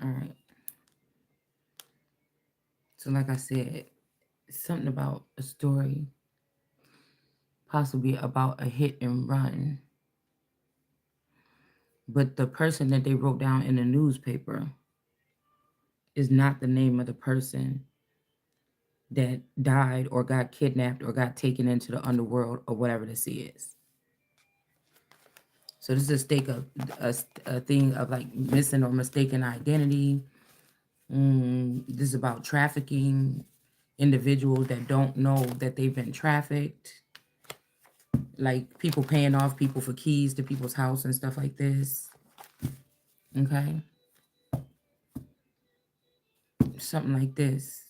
All right. So, like I said, something about a story, possibly about a hit and run, but the person that they wrote down in the newspaper is not the name of the person that died or got kidnapped or got taken into the underworld or whatever this is. So this is a stake of a thing of like missing or mistaken identity. This is about trafficking, individuals that don't know that they've been trafficked, like people paying off people for keys to people's house and stuff like this. Okay, something like this.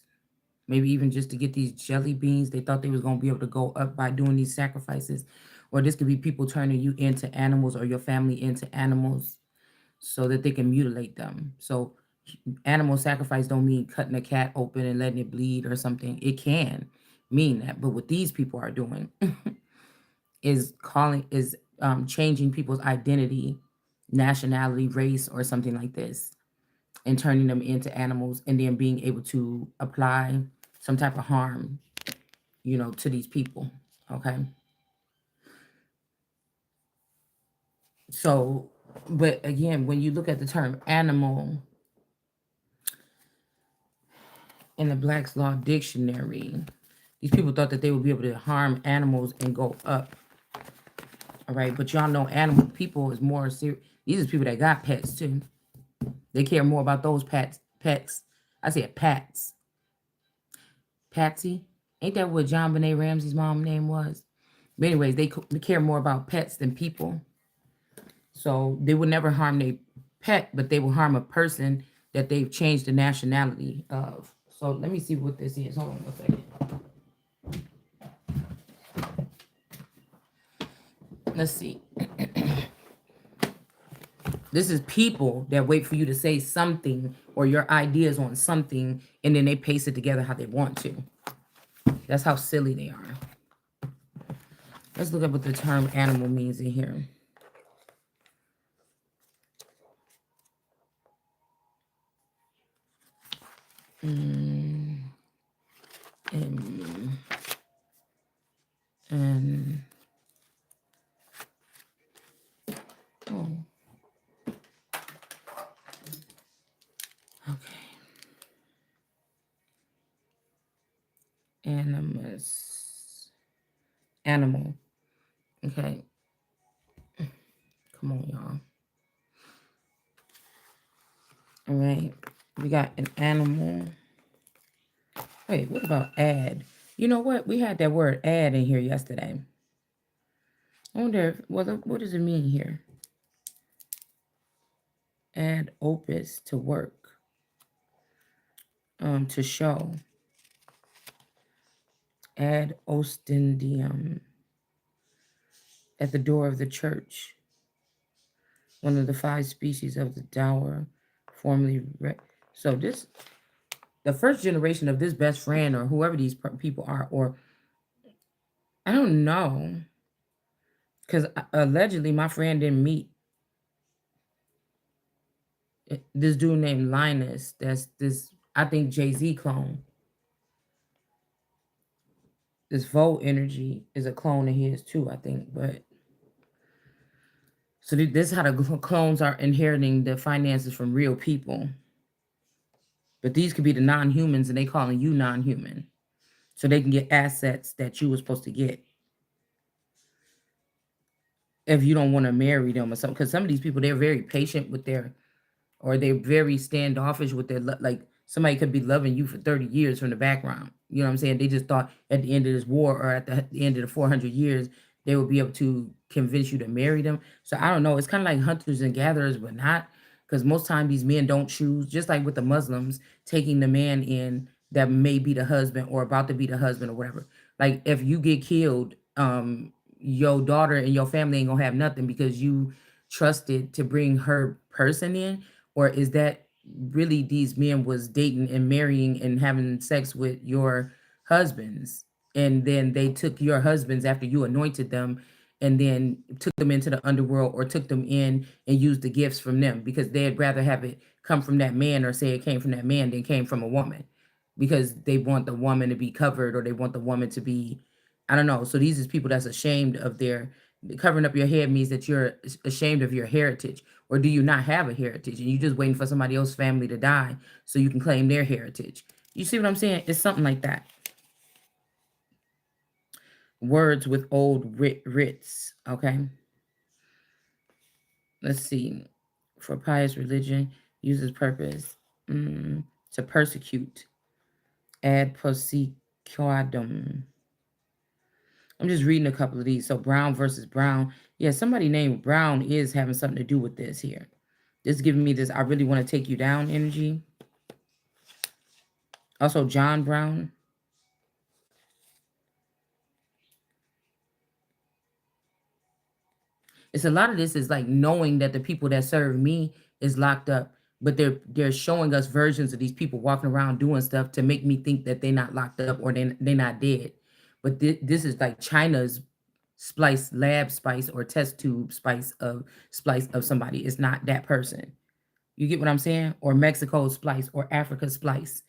Maybe even just to get these jelly beans. They thought they was going to be able to go up by doing these sacrifices. Or this could be people turning you into animals or your family into animals so that they can mutilate them. So animal sacrifice don't mean cutting a cat open and letting it bleed or something. It can mean that. But what these people are doing is changing people's identity, nationality, race, or something like this, and turning them into animals, and then being able to apply some type of harm, to these people. Okay. So, but again, when you look at the term animal in the Black's Law Dictionary, these people thought that they would be able to harm animals and go up. All right. But y'all know animal people is more serious. These are people that got pets too. They care more about those pets. I said pats. Patsy. Ain't that what John Benet Ramsey's mom name was? But anyways, they care more about pets than people. So they would never harm their pet, but they will harm a person that they've changed the nationality of. So let me see what this is. Hold on one second. Let's see. This is people that wait for you to say something or your ideas on something, and then they paste it together how they want to. That's how silly they are. Let's look up what the term animal means in here. Oh, okay. Animal. Okay. Come on, y'all. All right. We got an animal. Wait, what about ad? You know what? We had that word ad in here yesterday. I wonder what does it mean here? Ad opus, to work. To show. Ad ostendium. At the door of the church. One of the 5 species of the dower, formerly so this, the first generation of this best friend or whoever these people are, or I don't know, because allegedly my friend didn't meet this dude named Linus. That's this, I think, Jay-Z clone. This Volt energy is a clone of his too, I think. But so this is how the clones are inheriting the finances from real people. But these could be the non-humans, and they calling you non-human, so they can get assets that you were supposed to get if you don't want to marry them or something. Because some of these people, they're very patient with their, or they're very standoffish with their, like somebody could be loving you for 30 years from the background. You know what I'm saying? They just thought at the end of this war or at the end of the 400 years, they would be able to convince you to marry them. So I don't know. It's kind of like hunters and gatherers, but not, because most time these men don't choose, just like with the Muslims, taking the man in that may be the husband or about to be the husband or whatever. Like if you get killed, your daughter and your family ain't gonna have nothing because you trusted to bring her person in. Or is that really these men was dating and marrying and having sex with your husbands, and then they took your husbands after you anointed them and then took them into the underworld or took them in and used the gifts from them because they'd rather have it come from that man, or say it came from that man, then came from a woman, because they want the woman to be covered, or they want the woman to be, I don't know. So these is people that's ashamed of their, covering up your head means that you're ashamed of your heritage, or do you not have a heritage and you just waiting for somebody else's family to die so you can claim their heritage. You see what I'm saying? It's something like that. Words with old writs. Okay. Let's see. For pious religion, uses purpose to persecute. Ad persecutum. I'm just reading a couple of these. So Brown versus Brown. Yeah, somebody named Brown is having something to do with this here. This is giving me this, I really want to take you down energy. Also, John Brown. It's a lot of this is like knowing that the people that serve me is locked up, but they're showing us versions of these people walking around doing stuff to make me think that they're not locked up, or they're not dead. But this is like China's splice, lab spice, or test tube splice of somebody. It's not that person. You get what I'm saying? Or Mexico splice, or Africa splice.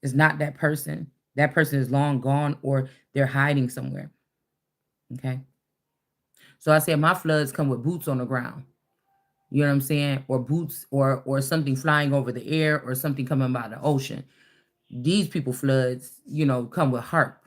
It's not that person. That person is long gone, or they're hiding somewhere. Okay. So I said my floods come with boots on the ground. You know what I'm saying? Or boots, or something flying over the air, or something coming by the ocean. These people floods, come with harp,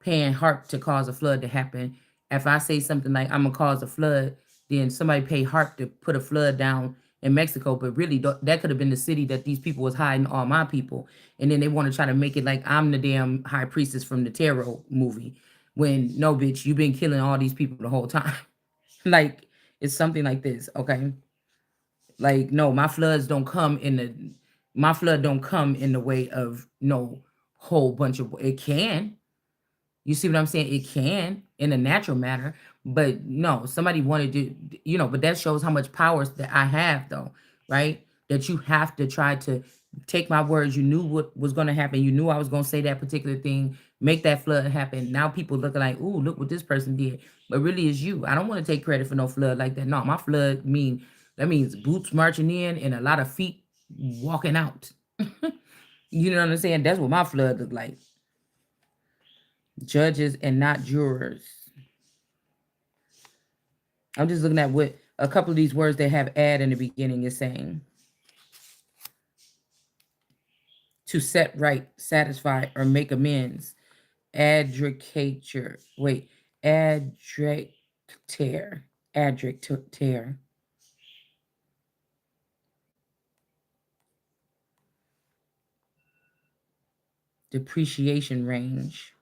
paying harp to cause a flood to happen. If I say something like I'm gonna cause a flood, then somebody pay harp to put a flood down in Mexico, but really that could have been the city that these people was hiding all my people, and then they want to try to make it like I'm the damn high priestess from the Tarot movie, when no, bitch, you've been killing all these people the whole time. Like, it's something like this, okay? Like, no, my flood don't come in the way of no whole bunch of, it can. You see what I'm saying? It can in a natural matter, but no, somebody wanted to, but that shows how much powers that I have, though, right? That you have to try to take my words. You knew what was going to happen. You knew I was going to say that particular thing, make that flood happen. Now people looking like, ooh, look what this person did. But really, it's you. I don't want to take credit for no flood like that. No, my flood that means boots marching in and a lot of feet walking out. You know what I'm saying? That's what my flood looked like. Judges and not jurors. I'm just looking at what a couple of these words they have "add" in the beginning is saying. To set right, satisfy, or make amends. Adjudicature. Wait. Adjudicator. Adjudicator. Depreciation range.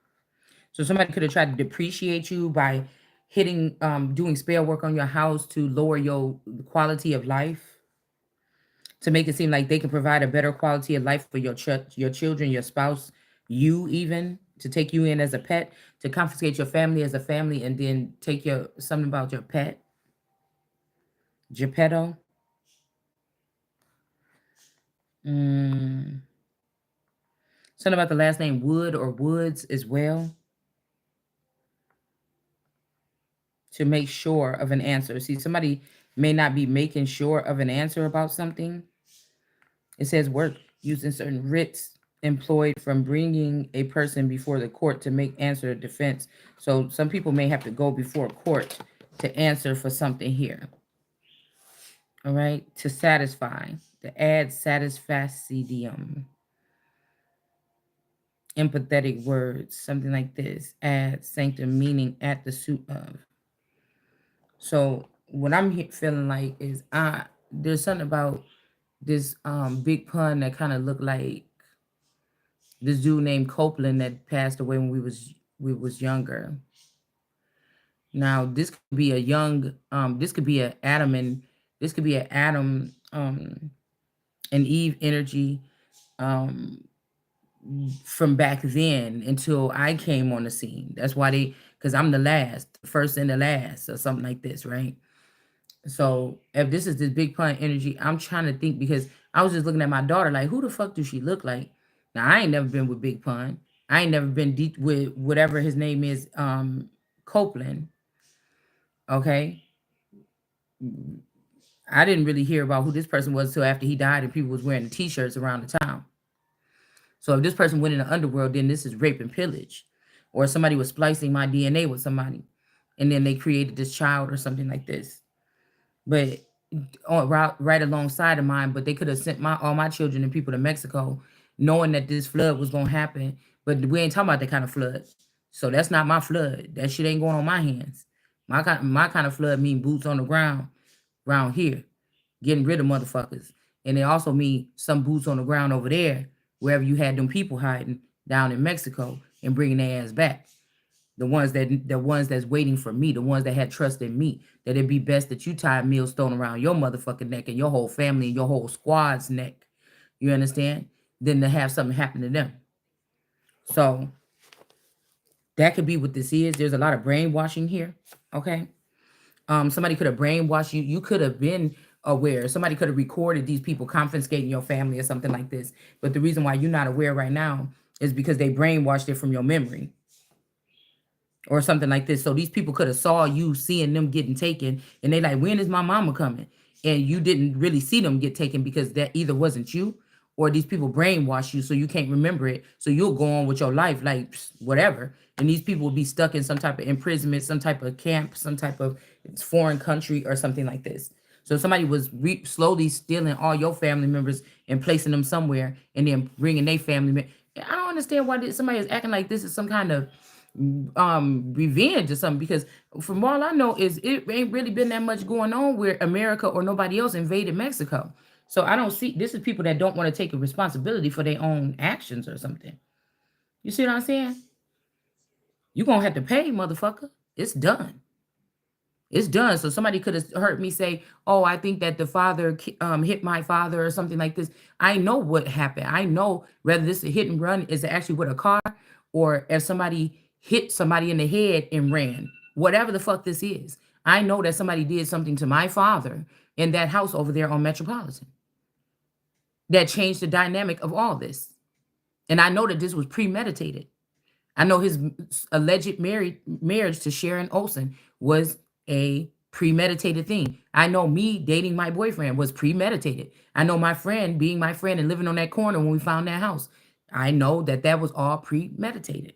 So somebody could have tried to depreciate you by doing spell work on your house to lower your quality of life, to make it seem like they can provide a better quality of life for your children, your spouse, you, even to take you in as a pet, to confiscate your family as a family, and then take your something about your pet, Geppetto. Mm. Something about the last name Wood or Woods as well, to make sure of an answer. See, somebody may not be making sure of an answer about something. It says work using certain writs employed from bringing a person before the court to make answer a defense. So some people may have to go before court to answer for something here. All right, to satisfy, the ad satisfacidium. Empathetic words, something like this. Ad sanctum, meaning at the suit of. So what I'm feeling like is there's something about this big pun that kind of looked like this dude named Copeland that passed away when we was younger. Now this could be a young this could be a Adam and this could be an Adam and Eve energy um from back then until I came on the scene. That's why because I'm the last, the first and the last, or something like this, right? So if this is this big pun energy, I'm trying to think, because I was just looking at my daughter like, who the fuck does she look like? Now I ain't never been with Big Pun. I ain't never been deep with whatever his name is, Copeland. Okay. I didn't really hear about who this person was until after he died and people was wearing the t-shirts around the town. So if this person went in the underworld, then this is rape and pillage. Or somebody was splicing my DNA with somebody and then they created this child or something like this. But right alongside of mine, but they could have sent all my children and people to Mexico knowing that this flood was gonna happen. But we ain't talking about that kind of flood. So that's not my flood. That shit ain't going on my hands. My kind of flood mean boots on the ground around here, getting rid of motherfuckers. And it also mean some boots on the ground over there, wherever you had them people hiding down in Mexico and bringing their ass back. The ones that's waiting for me, the ones that had trust in me, that it'd be best that you tie a millstone around your motherfucking neck and your whole family and your whole squad's neck. You understand? Than to have something happen to them. So that could be what this is. There's a lot of brainwashing here. Okay. Somebody could have brainwashed you. You could have been aware. Somebody could have recorded these people confiscating your family or something like this. But the reason why you're not aware right now is because they brainwashed it from your memory or something like this. So these people could have saw you seeing them getting taken and they like, when is my mama coming? And you didn't really see them get taken because that either wasn't you or these people brainwash you so you can't remember it. So you'll go on with your life like whatever. And these people will be stuck in some type of imprisonment, some type of camp, some type of foreign country or something like this. So somebody was slowly stealing all your family members and placing them somewhere and then bringing their family. I don't understand why somebody is acting like this is some kind of revenge or something, because from all I know is it ain't really been that much going on where America or nobody else invaded Mexico. So I don't see, this is people that don't want to take a responsibility for their own actions or something. You see what I'm saying? You're gonna have to pay, motherfucker. It's done. It's done. So somebody could have heard me say, "Oh, I think that the father hit my father or something like this." I know what happened. I know whether this is a hit and run is actually with a car, or if somebody hit somebody in the head and ran. Whatever the fuck this is, I know that somebody did something to my father in that house over there on Metropolitan that changed the dynamic of all this, and I know that this was premeditated. I know his alleged marriage to Sharon Olsen was a premeditated thing. I know me dating my boyfriend was premeditated. I know my friend being my friend and living on that corner when we found that house. I know that that was all premeditated.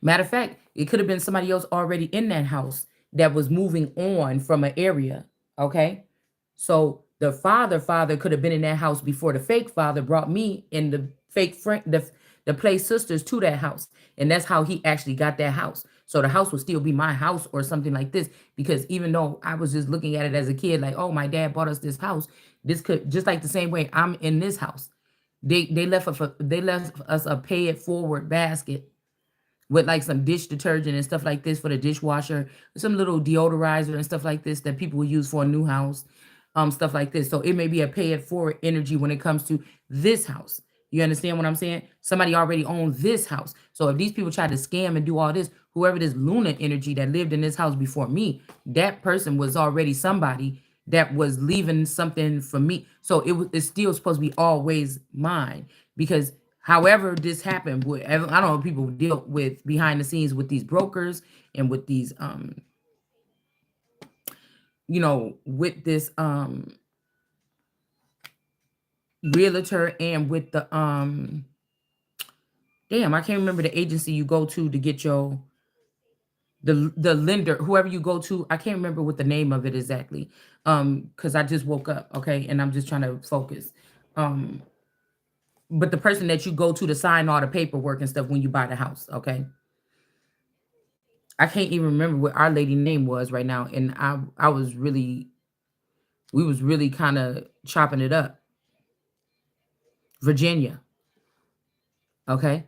Matter of fact, it could have been somebody else already in that house that was moving on from an area. Okay. So the father could have been in that house before the fake father brought me and the fake friend, the play sisters to that house. And that's how he actually got that house. So the house would still be my house or something like this. Because even though I was just looking at it as a kid, like, oh, my dad bought us this house, this could just like the same way I'm in this house. They left us a pay it forward basket with like some dish detergent and stuff like this for the dishwasher, some little deodorizer and stuff like this that people will use for a new house, stuff like this. So it may be a pay it forward energy when it comes to this house. You understand what I'm saying? Somebody already owned this house. So if these people try to scam and do all this, whoever this Luna energy that lived in this house before me, that person was already somebody that was leaving something for me. So it's still supposed to be always mine because however this happened, I don't know, people deal with behind the scenes with these brokers and with these with this realtor and with the damn, I can't remember the agency you go to get your the lender, whoever you go to, I can't remember what the name of it exactly. Because I just woke up, okay, and I'm just trying to focus. Um, but the person that you go to sign all the paperwork and stuff when you buy the house, okay. I can't even remember what our lady name was right now, and I was really we was really kind of chopping it up. Virginia, okay,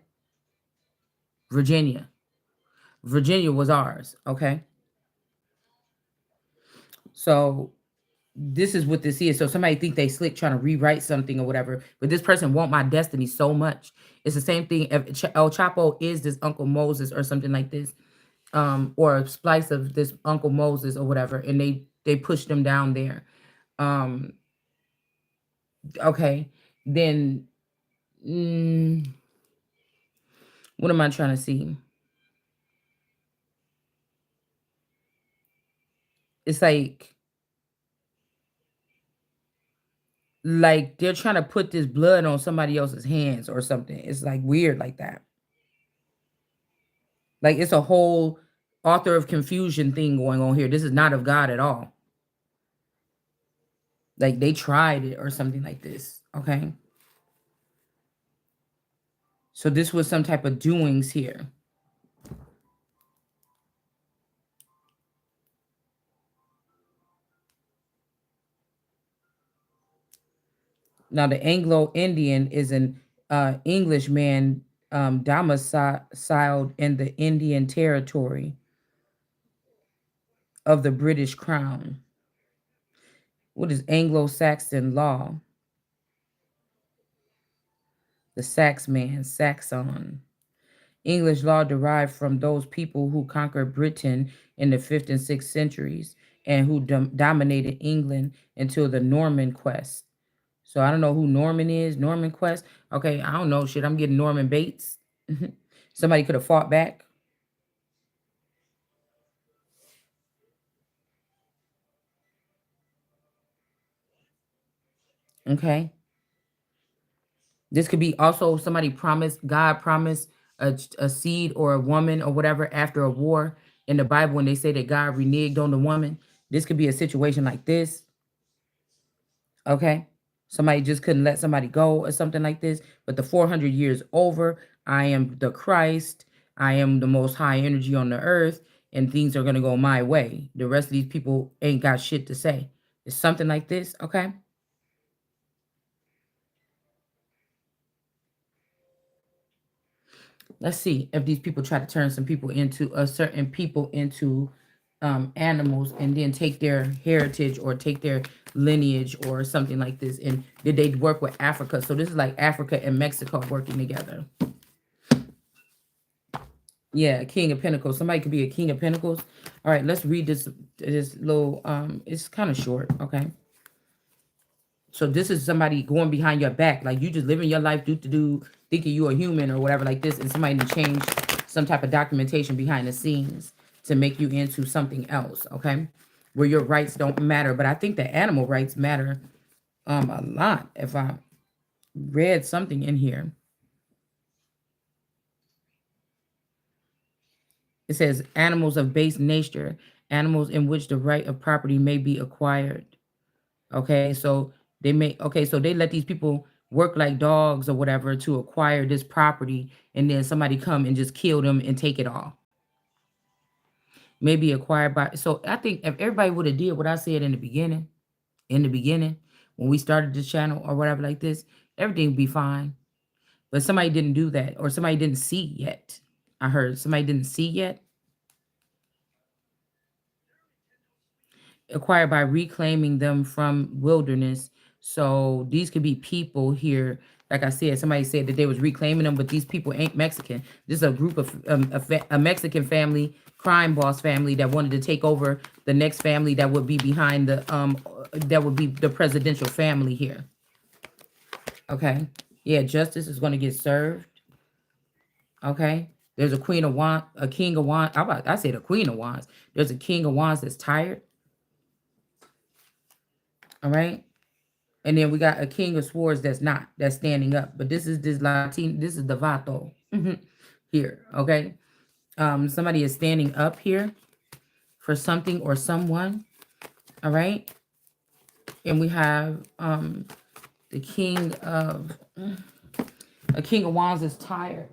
Virginia, Virginia was ours, okay. So this is what this is. So somebody think they slick trying to rewrite something or whatever, but this person want my destiny so much. It's the same thing. If El Chapo is this Uncle Moses or something like this, or a splice of this Uncle Moses or whatever, and they push them down there. Um, okay, then what am I trying to see? It's like Like they're trying to put this blood on somebody else's hands or something. It's like weird like that. Like it's a whole author of confusion thing going on here. This is not of God at all. Like they tried it or something like this. Okay. So this was some type of doings here. Now the Anglo-Indian is an English man domiciled in the Indian territory of the British Crown. What is Anglo-Saxon law? The Saxon. English law derived from those people who conquered Britain in the 5th and 6th centuries and who dominated England until the Norman quest. So I don't know who Norman is. Norman quest. Okay, I don't know. Shit, I'm getting Norman Bates. Somebody could have fought back. Okay. This could be also somebody promised, God promised a seed or a woman or whatever after a war in the Bible when they say that God reneged on the woman. This could be a situation like this. Okay. Somebody just couldn't let somebody go or something like this. But the 400 years over, I am the Christ. I am the most high energy on the earth, and things are going to go my way. The rest of these people ain't got shit to say. It's something like this. Okay. Let's see if these people try to turn some people into a certain people into animals and then take their heritage or take their lineage or something like this. And did they work with Africa? So this is like Africa and Mexico working together. Yeah, King of Pentacles. Somebody could be a King of Pentacles. All right, let's read this little it's kind of short, okay? So this is somebody going behind your back. Like you just living your life do thinking you a human or whatever like this, and somebody to change some type of documentation behind the scenes to make you into something else, okay? Where your rights don't matter. But I think the animal rights matter a lot. If I read something in here. It says animals of base nature, animals in which the right of property may be acquired. Okay, so so they let these people work like dogs or whatever to acquire this property, and then somebody come and just kill them and take it all. Maybe acquired by, so I think if everybody would have did what I said in the beginning, when we started this channel or whatever like this, everything would be fine. But somebody didn't do that, or somebody didn't see yet. I heard somebody didn't see yet. Acquired by reclaiming them from wilderness. So these could be people here. Like I said, somebody said that they was reclaiming them, but these people ain't Mexican. This is a group of a Mexican family, crime boss family that wanted to take over the next family that would be behind the that would be the presidential family here. Okay, yeah, justice is going to get served. Okay, there's a queen of wands, a king of wands. I said a queen of wands. There's a king of wands that's tired. All right. And then we got a king of swords that's standing up. But this is this is the Vato here, okay? Somebody is standing up here for something or someone, all right? And we have the king of, a king of wands is tired.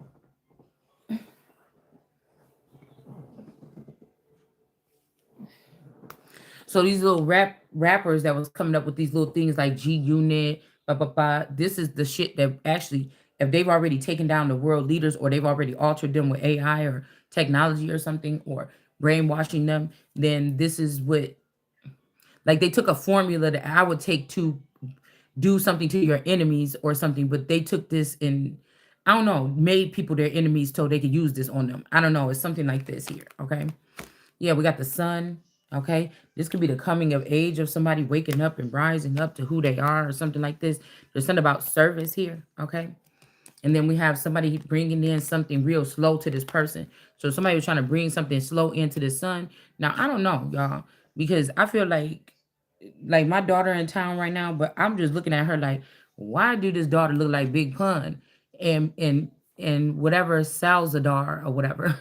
So these little rappers that was coming up with these little things like G Unit, this is the shit that actually, if they've already taken down the world leaders or they've already altered them with AI or technology or something or brainwashing them, then this is what, like they took a formula that I would take to do something to your enemies or something, but they took this and I don't know, made people their enemies so they could use this on them. I don't know. It's something like this here. Okay. Yeah, we got the sun. Okay. This could be the coming of age of somebody waking up and rising up to who they are or something like this. There's something about service here. Okay. And then we have somebody bringing in something real slow to this person. So somebody was trying to bring something slow into the sun. Now, I don't know, y'all, because I feel like like my daughter in town right now, but I'm just looking at her like, why do this daughter look like Big Pun and whatever Salzadar or whatever?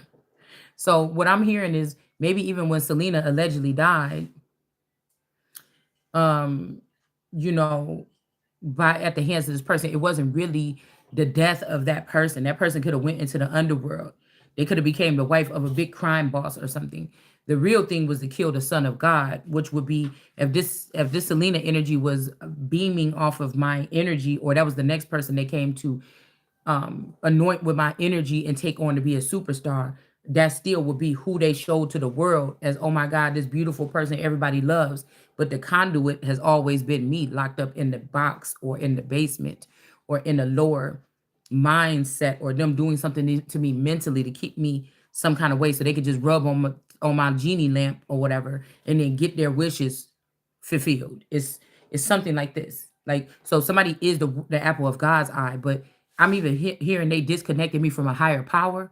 So what I'm hearing is maybe even when Selena allegedly died, um, you know, by at the hands of this person, it wasn't really the death of that person. That person could have went into the underworld. They could have became the wife of a big crime boss or something. The real thing was to kill the son of God, which would be if this Selena energy was beaming off of my energy, or that was the next person they came to anoint with my energy and take on to be a superstar, that still would be who they showed to the world as, oh my God, this beautiful person everybody loves. But the conduit has always been me, locked up in the box or in the basement or in a lower mindset, or them doing something to me mentally to keep me some kind of way so they could just rub on my genie lamp or whatever and then get their wishes fulfilled. It's something like this. Like, so somebody is the apple of God's eye, but I'm even hearing they disconnected me from a higher power,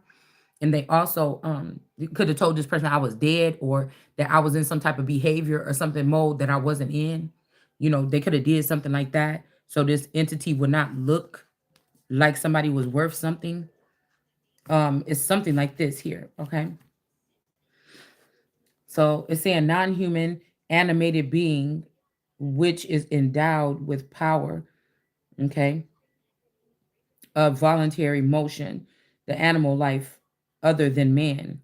and they also could have told this person I was dead, or that I was in some type of behavior or something mode that I wasn't in. They could have did something like that, so this entity would not look like somebody was worth something. It's something like this here, okay? So it's saying non-human animated being, which is endowed with power, okay, of voluntary motion, the animal life other than man.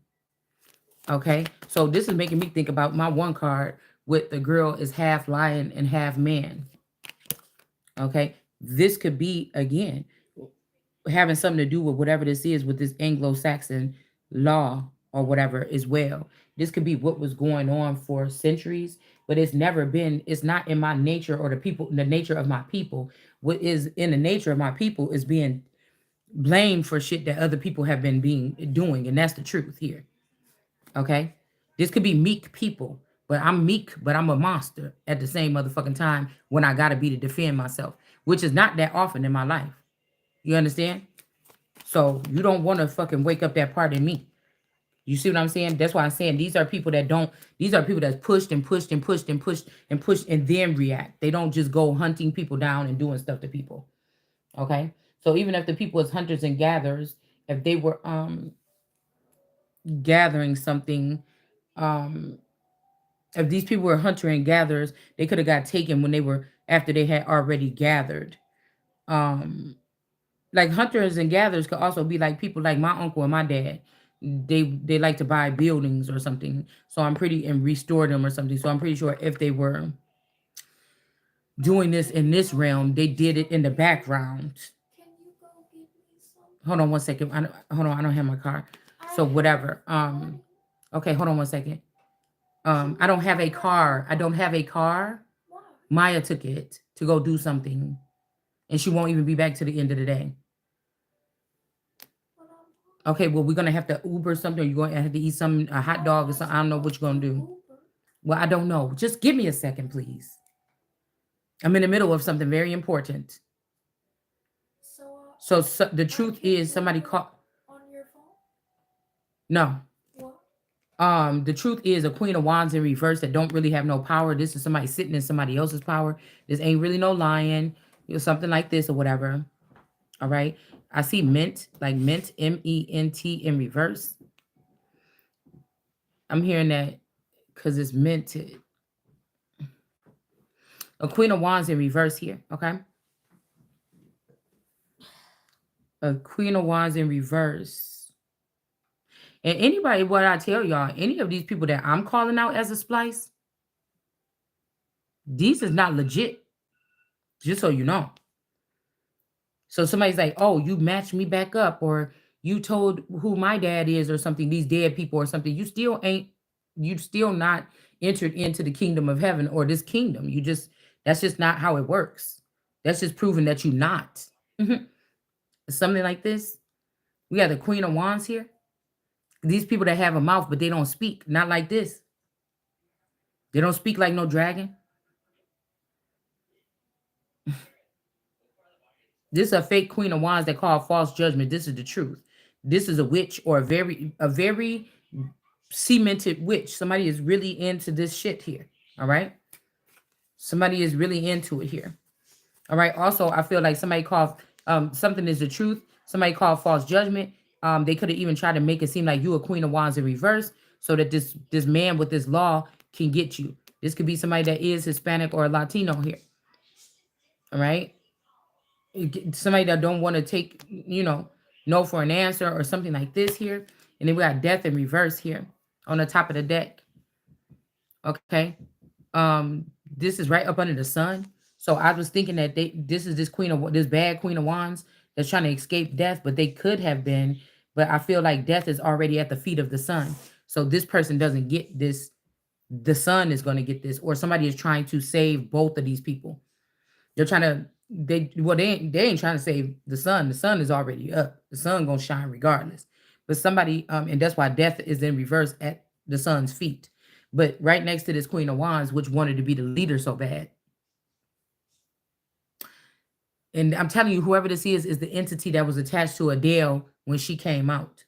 Okay. So this is making me think about my one card with the girl is half lion and half man. Okay. This could be, again, having something to do with whatever this is with this Anglo-Saxon law or whatever as well. This could be what was going on for centuries, but it's not in my nature or the nature of my people. What is in the nature of my people is being blamed for shit that other people have been doing. And that's the truth here. Okay. This could be meek people, but I'm meek, but I'm a monster at the same motherfucking time when I gotta be to defend myself, which is not that often in my life. You understand? So you don't want to fucking wake up that part in me. You see what I'm saying? That's why I'm saying these are people that's pushed and pushed and pushed and pushed and pushed and then react. They don't just go hunting people down and doing stuff to people. Okay. So even if the people as hunters and gatherers, if they were gathering something, um if these people were hunter and gatherers, they could have got taken when they were after they had already gathered. Um, like hunters and gatherers could also be like people like my uncle and my dad. They like to buy buildings or something. So I'm pretty and restore them or something. So I'm pretty sure if they were doing this in this realm, they did it in the background. Hold on one second. Hold on, I don't have my car. So whatever. Okay, hold on one second. I don't have a car. I don't have a car. Maya took it to go do something, and she won't even be back to the end of the day. Okay, well, we're gonna have to Uber something. Or you're gonna have to eat a hot dog or something. I don't know what you're gonna do. Well, I don't know. Just give me a second, please. I'm in the middle of something very important. So the truth is, somebody called. No. The truth is a Queen of Wands in reverse that don't really have no power. This is somebody sitting in somebody else's power. This ain't really no lion, something like this or whatever. All right. I see mint, like mint, MENT in reverse. I'm hearing that because it's minted. A Queen of Wands in reverse here. Okay. A Queen of Wands in reverse. And anybody, what I tell y'all, any of these people that I'm calling out as a splice, these is not legit. Just so you know. So somebody's like, oh, you matched me back up, or you told who my dad is or something, these dead people or something. You still not entered into the kingdom of heaven or this kingdom. That's just not how it works. That's just proving that you're not. Something like this. We have the Queen of Wands here. These people that have a mouth, but they don't speak. Not like this. They don't speak like no dragon. This is a fake Queen of Wands that call false judgment. This is the truth. This is a witch or a very cemented witch. Somebody is really into this shit here. All right. Somebody is really into it here. All right. Also, I feel like somebody called something is the truth. Somebody called false judgment. They could have even tried to make it seem like you a Queen of Wands in reverse, so that this man with this law can get you. This could be somebody that is Hispanic or Latino here. All right. Somebody that don't want to take, no for an answer or something like this here. And then we got death in reverse here on the top of the deck. Okay. This is right up under the sun. So I was thinking that this is this bad Queen of Wands that's trying to escape death, but they could have been, but I feel like death is already at the feet of the sun. So this person doesn't get this. The sun is going to get this, or somebody is trying to save both of these people. They're trying to, they ain't trying to save the sun. The sun is already up. The sun gonna shine regardless. But somebody, and that's why death is in reverse at the sun's feet. But right next to this Queen of Wands, which wanted to be the leader so bad. And I'm telling you, whoever this is the entity that was attached to Adele when she came out.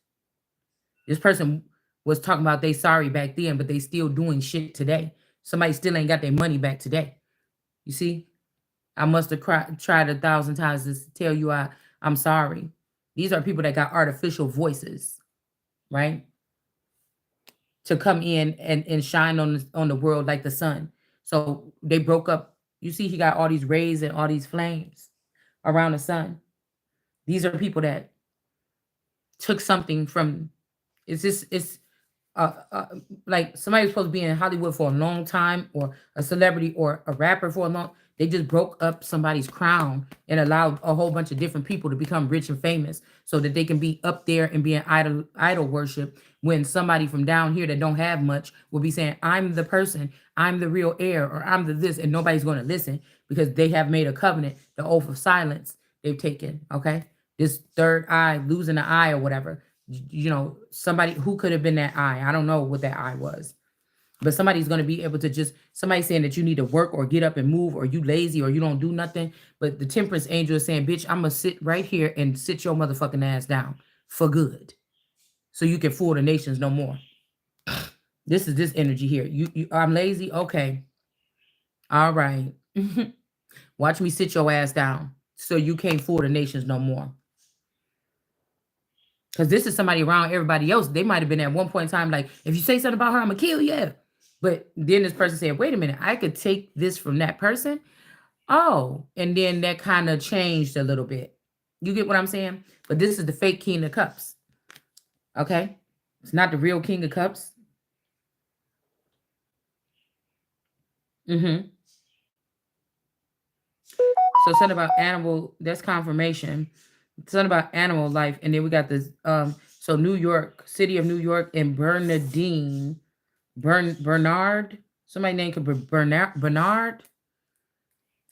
This person was talking about they sorry back then, but they still doing shit today. Somebody still ain't got their money back today. You see? I must have tried 1,000 times to tell you I'm sorry. These are people that got artificial voices, right? To come in and shine on the world like the sun. So they broke up. You see, he got all these rays and all these flames around the sun. These are people that took something from. It's like somebody was supposed to be in Hollywood for a long time, or a celebrity or a rapper for a long. They just broke up somebody's crown and allowed a whole bunch of different people to become rich and famous, so that they can be up there and be in idol worship. When somebody from down here that don't have much will be saying, "I'm the person, I'm the real heir, or I'm the this," and nobody's going to listen because they have made a covenant, the oath of silence they've taken. Okay, this third eye, losing an eye or whatever. Somebody who could have been that eye. I don't know what that eye was. But somebody's going to be able to somebody saying that you need to work or get up and move, or you lazy, or you don't do nothing. But the temperance angel is saying, bitch, I'm going to sit right here and sit your motherfucking ass down for good. So you can fool the nations no more. This is this energy here. I'm lazy. Okay. All right. Watch me sit your ass down so you can't fool the nations no more. Because this is somebody around everybody else. They might have been at one point in time like, if you say something about her, I'm going to kill you. But then this person said, wait a minute, I could take this from that person. Oh, and then that kind of changed a little bit. You get what I'm saying? But this is the fake King of Cups. Okay? It's not the real King of Cups. So something about animal, that's confirmation. Something about animal life. And then we got this, so New York, city of New York, and Bernard. Somebody's name could be Bernard.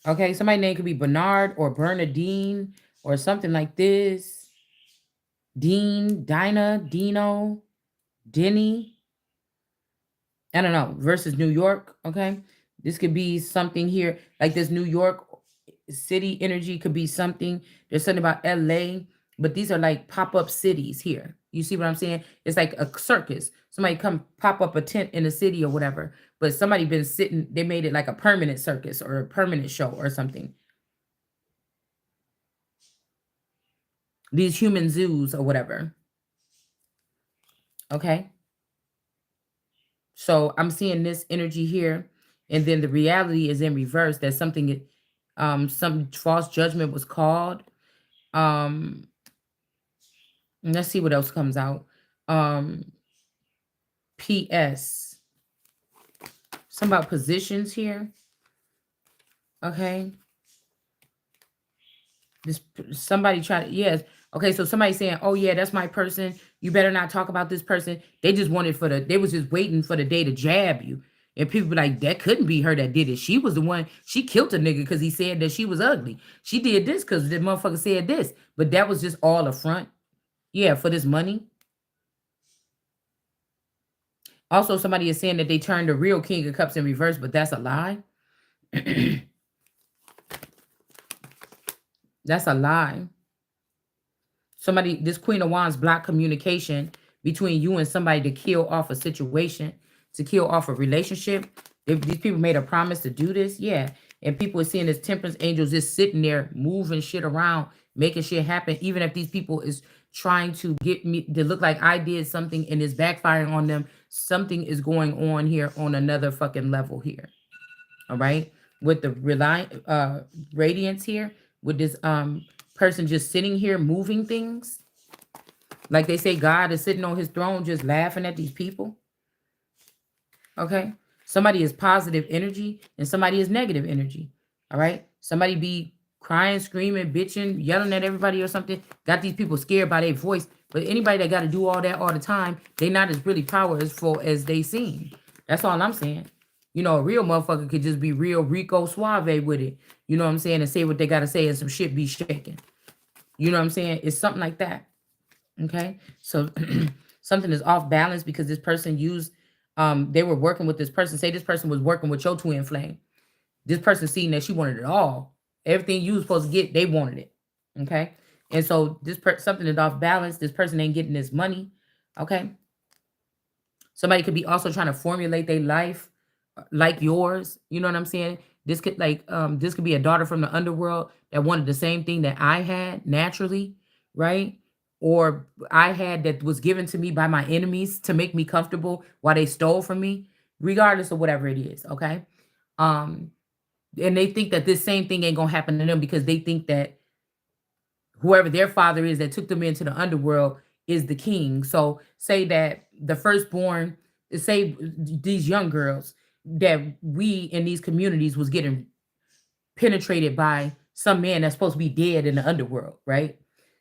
Okay, somebody's name could be Bernard or Bernadine or something like this. Dean, Dinah, Dino, Denny. I don't know. Versus New York. Okay, this could be something here like this New York city energy could be something. There's something about LA, but these are like pop-up cities here. You see what I'm saying? It's like a circus. Somebody come pop up a tent in the city or whatever, but somebody been sitting, they made it like a permanent circus or a permanent show or something. These human zoos or whatever. Okay. So I'm seeing this energy here, and then the reality is in reverse. That something, some false judgment was called. Let's see what else comes out. P.S. Some about positions here. Okay. Somebody try to, yes. Okay, so somebody saying, oh yeah, that's my person. You better not talk about this person. They just wanted they was just waiting for the day to jab you. And people be like, that couldn't be her that did it. She was the one, she killed a nigga because he said that she was ugly. She did this because the motherfucker said this. But that was just all a front. Yeah, for this money. Also, somebody is saying that they turned the real King of Cups in reverse, but that's a lie. That's a lie. Somebody, this Queen of Wands block communication between you and somebody to kill off a situation, to kill off a relationship. If these people made a promise to do this, yeah. And people are seeing this temperance angels just sitting there moving shit around, making shit happen. Even if these people is trying to get me to look like I did something and it's backfiring on them, something is going on here on another fucking level here. All right. With the radiance here, with this person just sitting here moving things. Like they say, God is sitting on his throne just laughing at these people. Okay. Somebody is positive energy and somebody is negative energy. All right. Somebody be crying, screaming, bitching, yelling at everybody or something. Got these people scared by their voice. But anybody that got to do all that all the time, they not as really powerful as they seem. That's all I'm saying. You know, a real motherfucker could just be real Rico Suave with it. You know what I'm saying? And say what they got to say and some shit be shaking. You know what I'm saying? It's something like that. Okay. So something is off balance because this person used, they were working with this person. Say this person was working with your twin flame. This person seen that she wanted it all. Everything you was supposed to get, they wanted it. Okay. And so this something is off balance. This person ain't getting this money. Okay. Somebody could be also trying to formulate their life like yours. You know what I'm saying? This could this could be a daughter from the underworld that wanted the same thing that I had naturally, right? Or I had that was given to me by my enemies to make me comfortable while they stole from me, regardless of whatever it is. Okay. Um, and they think that this same thing ain't gonna happen to them because they think that whoever their father is that took them into the underworld is the king. So say that the firstborn, say these young girls that we in these communities was getting penetrated by some man that's supposed to be dead in the underworld, right?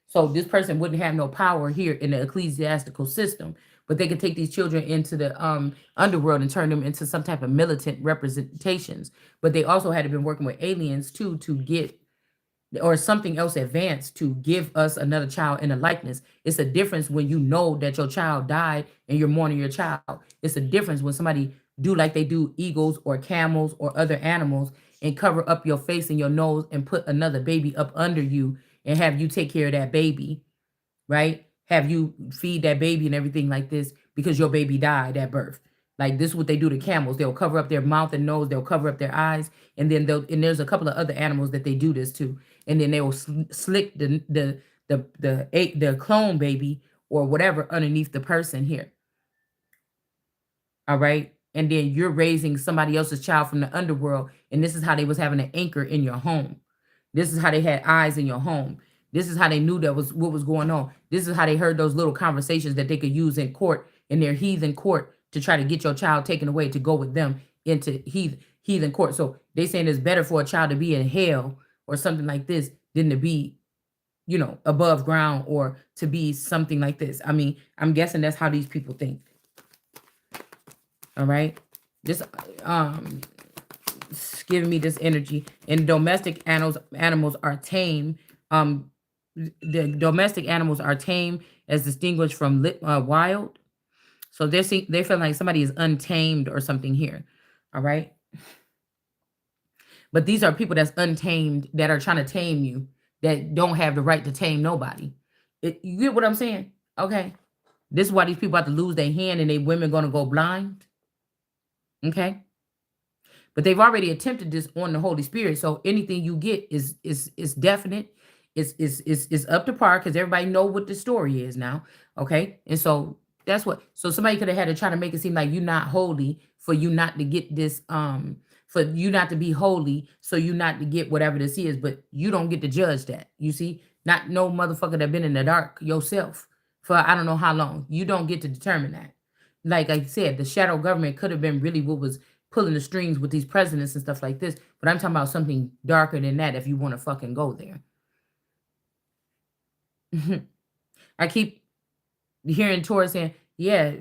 So this person wouldn't have no power here in the ecclesiastical system, but they could take these children into the underworld and turn them into some type of militant representations. But they also had to been working with aliens too to get or something else advanced to give us another child in a likeness. It's a difference when you know that your child died and you're mourning your child. It's a difference when somebody do like they do eagles or camels or other animals and cover up your face and your nose and put another baby up under you and have you take care of that baby, right? Have you feed that baby and everything like this because your baby died at birth. Like this is what they do to camels. They'll cover up their mouth and nose. They'll cover up their eyes, and then and there's a couple of other animals that they do this to, and then they will slick the clone baby or whatever underneath the person here. All right, and then you're raising somebody else's child from the underworld, and this is how they was having an anchor in your home. This is how they had eyes in your home. This is how they knew that was what was going on. This is how they heard those little conversations that they could use in court, in their heathen court, to try to get your child taken away to go with them into heathen court. So they saying it's better for a child to be in hell or something like this than to be, you know, above ground or to be something like this. I mean, I'm guessing that's how these people think. All right. This giving me this energy. And domestic animals are tame. The domestic animals are tame as distinguished from wild. So they feel like somebody is untamed or something here. All right. But these are people that's untamed that are trying to tame you that don't have the right to tame nobody. You get what I'm saying? Okay. This is why these people have to lose their hand and they women gonna go blind. Okay. But they've already attempted this on the Holy Spirit. So anything you get is definite. It's up to par because everybody know what the story is now. Okay. And so that's what, so somebody could have had to try to make it seem like you're not holy for you not to get this, for you not to be holy, so you not to get whatever this is, but you don't get to judge that. You see, not no motherfucker that been in the dark yourself for I don't know how long. You don't get to determine that. Like I said, the shadow government could have been really what was pulling the strings with these presidents and stuff like this. But I'm talking about something darker than that if you want to fucking go there. I keep hearing Tori saying, yeah,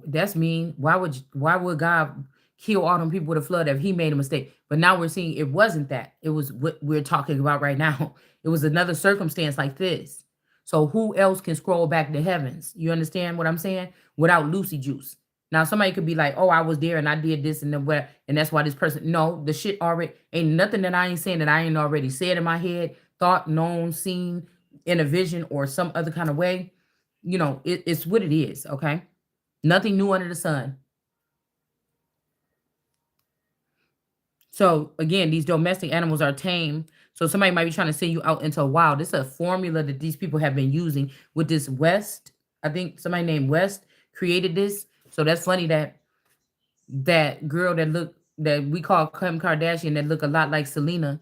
that's mean. Why would God kill all them people with a flood if he made a mistake? But now we're seeing it wasn't that. It was what we're talking about right now. It was another circumstance like this. So who else can scroll back the heavens? You understand what I'm saying? Without Lucy Juice. Now somebody could be like, oh, I was there and I did this and then where, and that's why this person. No, the shit already ain't nothing that I ain't saying that I ain't already said in my head, thought, known, seen in a vision or some other kind of way. You know, it's what it is, okay? Nothing new under the sun. So again, these domestic animals are tame. So somebody might be trying to send you out into a wild. This is a formula that these people have been using with this West. I think somebody named West created this. So that's funny that that girl that we call Kim Kardashian that look a lot like Selena.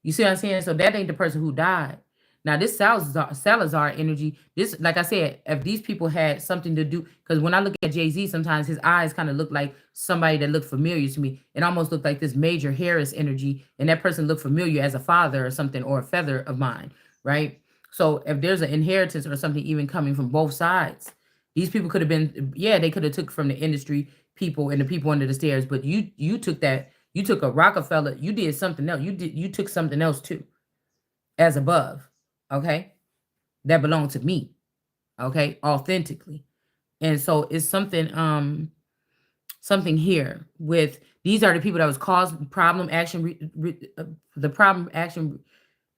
You see what I'm saying? So that ain't the person who died. Now this Salazar energy, this, like I said, if these people had something to do, because when I look at Jay-Z, sometimes his eyes kind of look like somebody that looked familiar to me. It almost looked like this Major Harris energy, and that person looked familiar as a father or something, or a feather of mine, right? So if there's an inheritance or something even coming from both sides, these people could have been, yeah, they could have took from the industry people and the people under the stairs, but you took that, you took a Rockefeller, you did something else. You took something else too, as above, okay? That belonged to me, okay, authentically. And so it's something here with these are the people that was causing problem action the problem action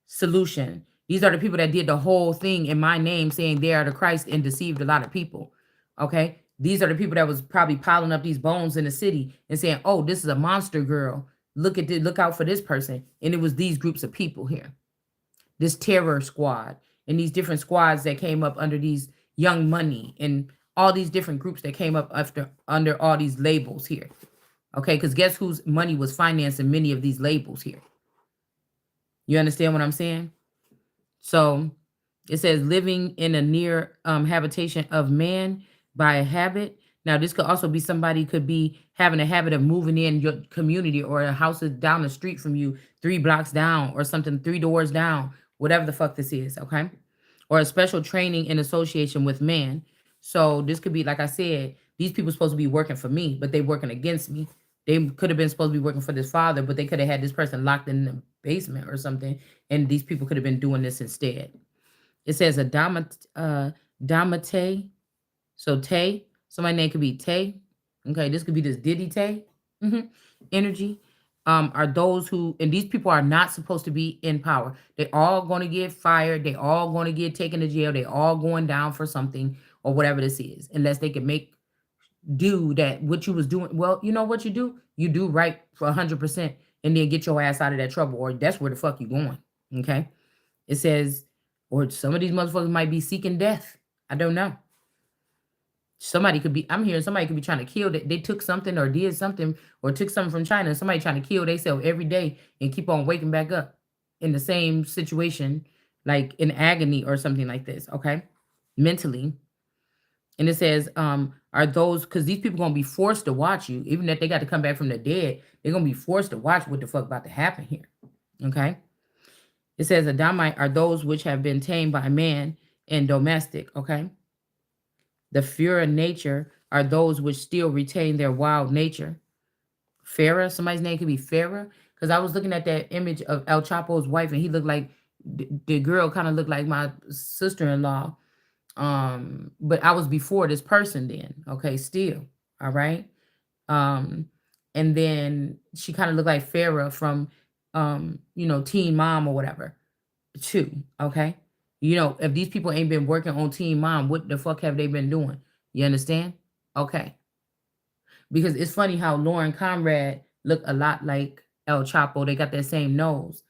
solution. These are the people that did the whole thing in my name, saying they are the Christ, and deceived a lot of people. Okay. These are the people that was probably piling up these bones in the city and saying, oh, this is a monster girl. Look at this, look out for this person. And it was these groups of people here, this terror squad, and these different squads that came up under these Young Money, and all these different groups that came up after under all these labels here. Okay, because guess whose money was financing many of these labels here? You understand what I'm saying? So it says living in a near habitation of man by a habit. Now, this could also be somebody could be having a habit of moving in your community, or a house is down the street from you, 3 blocks down, or something, 3 doors down, whatever the fuck this is, okay? Or a special training in association with man. So this could be, like I said, these people supposed to be working for me, but they working against me. They could have been supposed to be working for this father, but they could have had this person locked in the basement or something, and these people could have been doing this instead. It says a damate. So Tay, somebody name could be Tay. Okay, this could be this Diddy Tay energy. Are those who, and these people are not supposed to be in power. They all going to get fired. They all going to get taken to jail. They all going down for something or whatever this is, unless they can make do that what you was doing. Well, you know what you do right for 100%, and then get your ass out of that trouble, or that's where the fuck you going. Okay, it says, or some of these motherfuckers might be seeking death. I don't know. Somebody could be, I'm hearing somebody could be trying to kill that they took something or did something or took something from China. Somebody trying to kill themselves every day and keep on waking back up in the same situation, like in agony or something like this. Okay, mentally. And it says, are those, because these people gonna be forced to watch you, even if they got to come back from the dead, they're gonna be forced to watch what the fuck about to happen here. Okay. It says adamite are those which have been tamed by man and domestic. Okay. The fura nature are those which still retain their wild nature. Farah, somebody's name could be Farah, because I was looking at that image of El Chapo's wife, and he looked like the girl kind of looked like my sister-in-law. But I was before this person then. Okay, still. All right. And then she kind of looked like Farah from Teen Mom or whatever, too. Okay. If these people ain't been working on Teen Mom, what the fuck have they been doing? You understand? Okay. Because it's funny how Lauren Conrad look a lot like El Chapo. They got that same nose.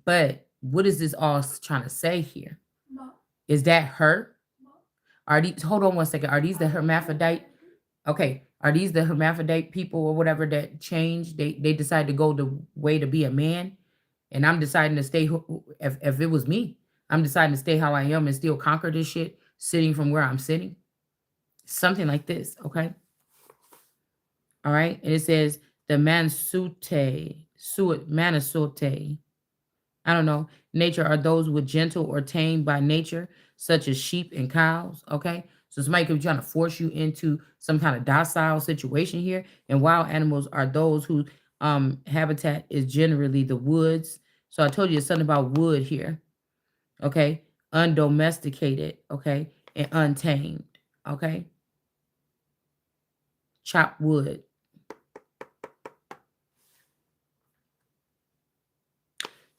But what is this all trying to say here? Is that her? Are these, hold on one second. Are these the hermaphrodite? Okay. Are these the hermaphrodite people or whatever that changed? They decide to go the way to be a man. And I'm deciding to stay. If it was me, I'm deciding to stay how I am and still conquer this shit, sitting from where I'm sitting. Something like this. Okay. All right. And it says the manasute. I don't know. Nature are those with gentle or tamed by nature, such as sheep and cows. Okay. So somebody could be trying to force you into some kind of docile situation here. And wild animals are those whose habitat is generally the woods. So I told you something about wood here. Okay. Undomesticated. Okay. And untamed. Okay. Chopped wood.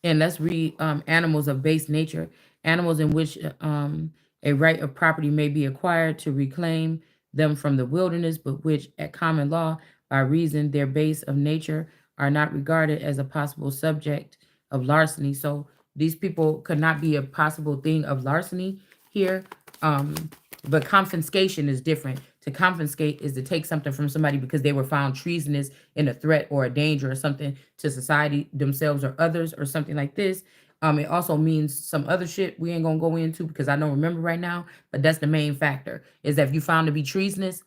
And let's read animals of base nature, animals in which a right of property may be acquired to reclaim them from the wilderness, but which at common law, by reason their base of nature, are not regarded as a possible subject of larceny. So these people could not be a possible thing of larceny here. But confiscation is different. To confiscate is to take something from somebody because they were found treasonous in a threat or a danger or something to society, themselves or others, or something like this. It also means some other shit we ain't gonna go into because I don't remember right now, but that's the main factor, is that if you found to be treasonous,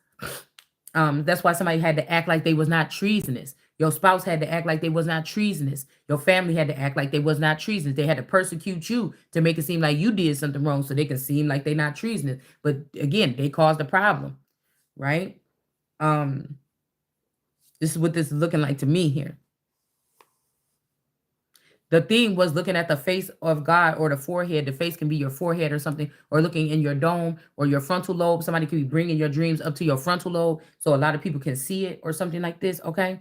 that's why somebody had to act like they was not treasonous. Your spouse had to act like they was not treasonous. Your family had to act like they was not treasonous. They had to persecute you to make it seem like you did something wrong so they can seem like they're not treasonous. But again, they caused a problem, right? This is what this is looking like to me here. The theme was looking at the face of God or the forehead. The face can be your forehead or something, or looking in your dome or your frontal lobe. Somebody could be bringing your dreams up to your frontal lobe so a lot of people can see it or something like this, okay?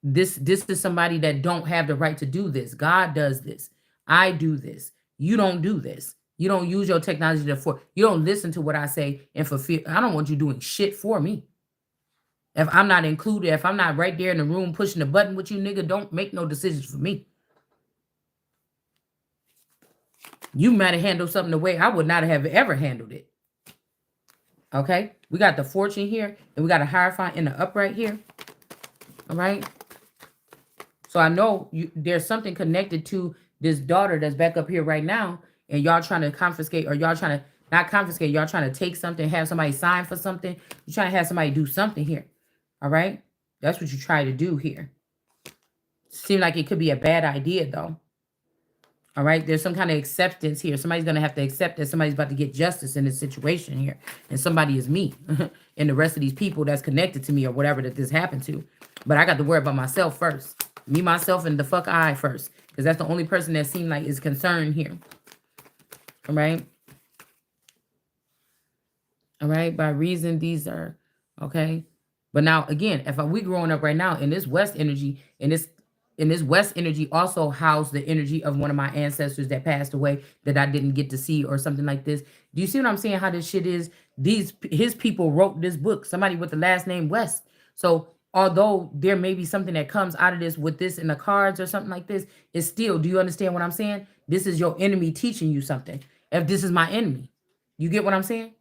This is somebody that don't have the right to do this. God does this. I do this. You don't do this. You don't use your technology you don't listen to what I say and fulfill. I don't want you doing shit for me. If I'm not included, if I'm not right there in the room pushing the button with you, nigga, don't make no decisions for me. You might have handled something the way I would not have ever handled it. Okay? We got the fortune here, and we got a hierophant in the upright here. All right? So I know there's something connected to this daughter that's back up here right now, and y'all trying to confiscate, or y'all trying to, not confiscate, y'all trying to take something, have somebody sign for something. You're trying to have somebody do something here. All right? That's what you try to do here. Seems like it could be a bad idea, though. All right? There's some kind of acceptance here. Somebody's going to have to accept that somebody's about to get justice in this situation here. And somebody is me and the rest of these people that's connected to me or whatever that this happened to. But I got to worry about myself first. Me, myself, and the fuck I first. Because that's the only person that seemed like is concerned here. All right? All right? By reason, these are, okay? But now, again, if we growing up right now in this West energy, in this West energy also housed the energy of one of my ancestors that passed away that I didn't get to see or something like this. Do you see what I'm saying? How this shit is? His people wrote this book. Somebody with the last name West. So although there may be something that comes out of this with this in the cards or something like this, it's still, do you understand what I'm saying? This is your enemy teaching you something. If this is my enemy, you get what I'm saying?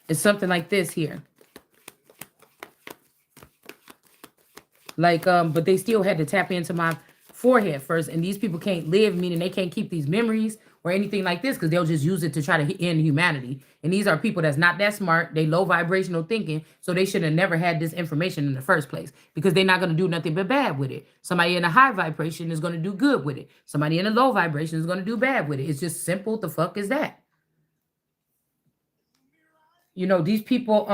It's something like this here. Like, but they still had to tap into my forehead first. And these people can't live, meaning they can't keep these memories or anything like this because they'll just use it to try to end humanity. And these are people that's not that smart. They low vibrational thinking. So they should have never had this information in the first place because they're not going to do nothing but bad with it. Somebody in a high vibration is going to do good with it. Somebody in a low vibration is going to do bad with it. It's just simple. The fuck is that? You know, these people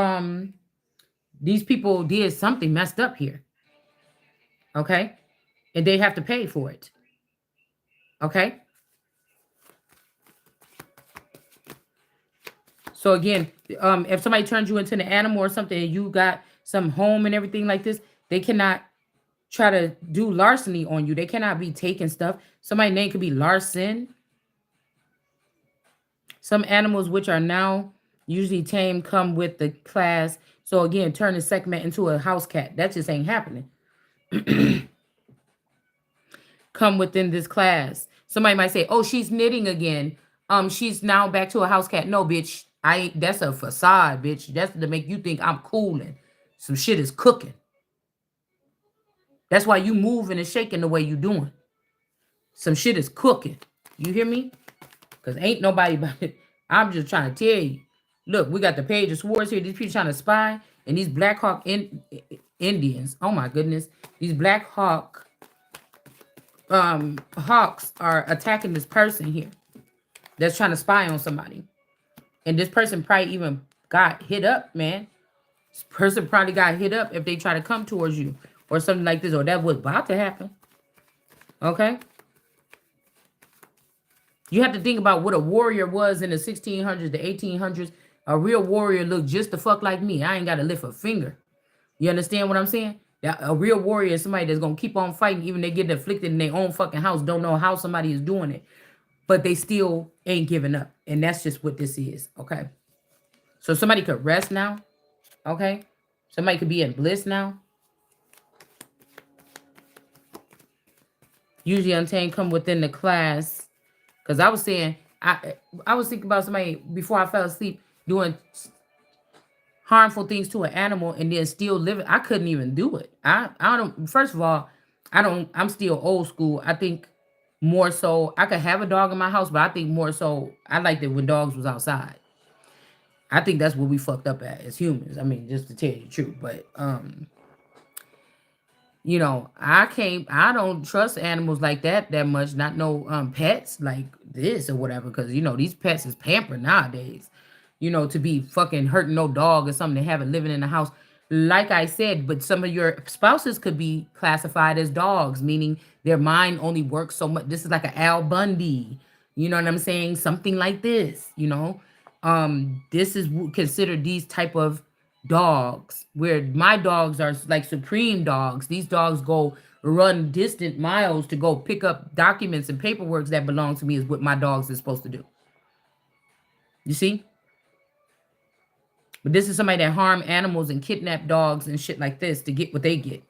did something messed up here. Okay? And they have to pay for it. Okay? So again, if somebody turns you into an animal or something and you got some home and everything like this, they cannot try to do larceny on you. They cannot be taking stuff. Somebody's name could be Larson. Some animals which are now usually tame come with the class. So again, turn the segment into a house cat. That just ain't happening. Come within this class. Somebody might say, oh, she's knitting again. She's now back to a house cat. No, bitch. That's a facade, bitch. That's to make you think I'm cooling. Some shit is cooking. That's why you moving and shaking the way you doing. Some shit is cooking. You hear me? Because ain't nobody about it. I'm just trying to tell you. Look, we got the Page of Swords here. These people trying to spy. And these Black Hawk Indians. Oh, my goodness. These Black Hawk hawks are attacking this person here that's trying to spy on somebody. And this person probably even got hit up, man. This person probably got hit up if they try to come towards you or something like this, or that was about to happen. Okay? You have to think about what a warrior was in the 1600s, the 1800s. A real warrior looked just the fuck like me. I ain't got to lift a finger. You understand what I'm saying? A real warrior is somebody that's going to keep on fighting, even they get afflicted in their own fucking house, don't know how somebody is doing it, but they still ain't giving up. And that's just what this is, okay? So somebody could rest now, okay? Somebody could be in bliss now. Usually Untamed come within the class. Because I was saying, I was thinking about somebody before I fell asleep doing harmful things to an animal and then still living. I couldn't even do it. I don't, first of all, I'm still old school. I think more so, I could have a dog in my house, but I think more so, I liked it when dogs was outside. I think that's what we fucked up at as humans. I mean, just to tell you the truth. But you know, I don't trust animals like that much. Not no pets like this or whatever, because you know these pets is pampered nowadays. You know, to be fucking hurting no dog or something, to have it living in the house. Like I said, but some of your spouses could be classified as dogs, meaning their mind only works so much. This is like an Al Bundy, you know what I'm saying? Something like this, you know. This is considered these type of dogs, where my dogs are like supreme dogs. These dogs go run distant miles to go pick up documents and paperwork that belong to me, is what my dogs is supposed to do. You see? But this is somebody that harm animals and kidnap dogs and shit like this to get what they get.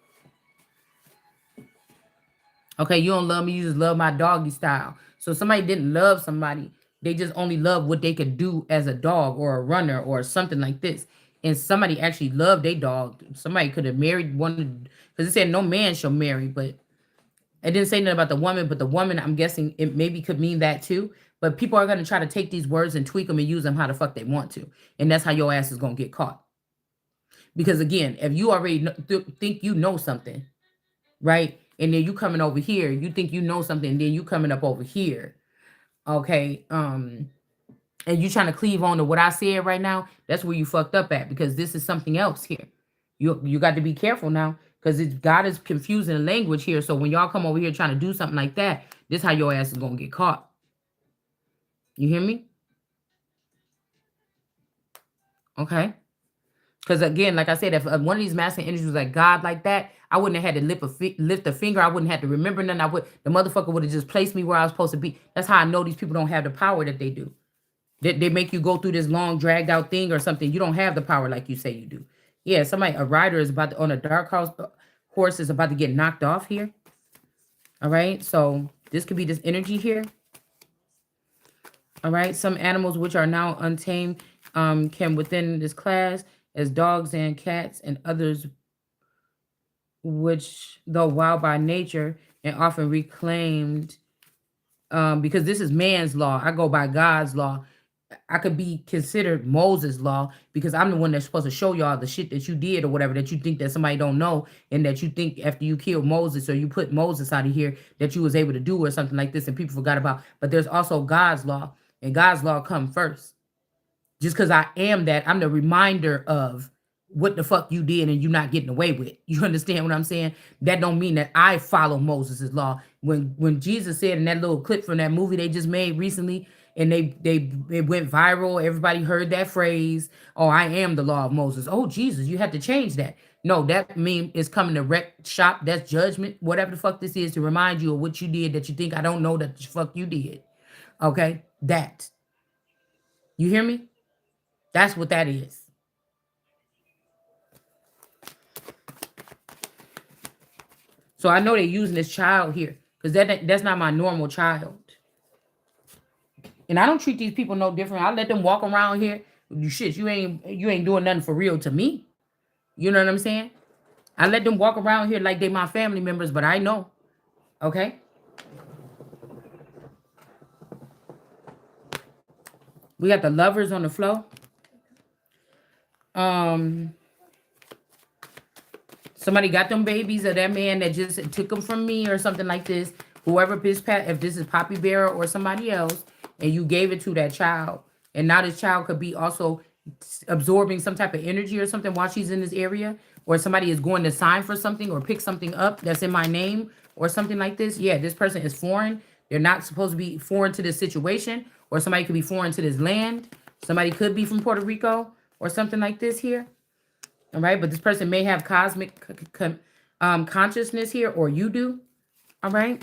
Okay, you don't love me, you just love my doggy style. So somebody didn't love somebody, they just only love what they could do as a dog or a runner or something like this. And somebody actually loved their dog. Somebody could have married one, because it said no man shall marry, but it didn't say nothing about the woman, but the woman, I'm guessing it maybe could mean that too. But people are going to try to take these words and tweak them and use them how the fuck they want to. And that's how your ass is going to get caught. Because again, if you already think you know something, right? And then you coming over here, you think you know something, and then you coming up over here. Okay. And you trying to cleave on to what I said right now, that's where you fucked up at, because this is something else here. You got to be careful now, because God is confusing the language here. So when y'all come over here trying to do something like that, this is how your ass is going to get caught. You hear me? Okay. Because again, like I said, if one of these masculine energies was like God like that, I wouldn't have had to lift a finger. I wouldn't have to remember nothing. The motherfucker would have just placed me where I was supposed to be. That's how I know these people don't have the power that they do. They make you go through this long dragged out thing or something. You don't have the power like you say you do. Yeah, a rider is about to, on a dark horse is about to get knocked off here. All right, so this could be this energy here. All right, some animals which are now untamed can within this class as dogs and cats, and others which, though wild by nature and often reclaimed, because this is man's law. I go by God's law. I could be considered Moses' law, because I'm the one that's supposed to show y'all the shit that you did or whatever, that you think that somebody don't know, and that you think after you killed Moses or you put Moses out of here that you was able to do or something like this, and people forgot about. But there's also God's law, and God's law come first. Just because I am that, I'm the reminder of what the fuck you did and you not getting away with. You understand what I'm saying? That don't mean that I follow Moses' law. When Jesus said in that little clip from that movie they just made recently, and it went viral, everybody heard that phrase, oh, I am the law of Moses. Oh, Jesus, you have to change that. No, that meme is coming to wreck shop. That's judgment, whatever the fuck this is, to remind you of what you did that you think I don't know that the fuck you did. Okay? That. You hear me? That's what that is. So I know they're using this child here, because that's not my normal child. And I don't treat these people no different. I let them walk around here. You ain't doing nothing for real to me. You know what I'm saying? I let them walk around here like they my family members, but I know. Okay? We got the lovers on the floor. Somebody got them babies, or that man that just took them from me or something like this. Whoever if this is Poppy Bearer or somebody else, and you gave it to that child, and now this child could be also absorbing some type of energy or something while she's in this area, or somebody is going to sign for something or pick something up that's in my name or something like this. Yeah, this person is foreign. They're not supposed to be foreign to this situation, or somebody could be foreign to this land. Somebody could be from Puerto Rico or something like this here. All right, but this person may have cosmic consciousness here, or you do. All right,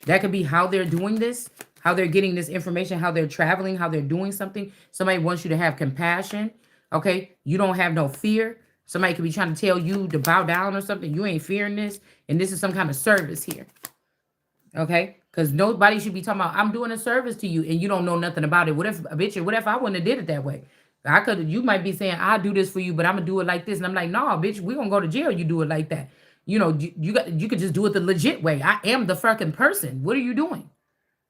that could be how they're doing this, how they're getting this information, how they're traveling, how they're doing something. Somebody wants you to have compassion. Okay, you don't have no fear. Somebody could be trying to tell you to bow down or something. You ain't fearing this. And this is some kind of service here. Okay? Because nobody should be talking about, I'm doing a service to you and you don't know nothing about it. What if, bitch, what if I wouldn't have did it that way? You might be saying, I'll do this for you, but I'm going to do it like this. And I'm like, nah, bitch, we're going to go to jail. You do it like that. You know, you could just do it the legit way. I am the fucking person. What are you doing?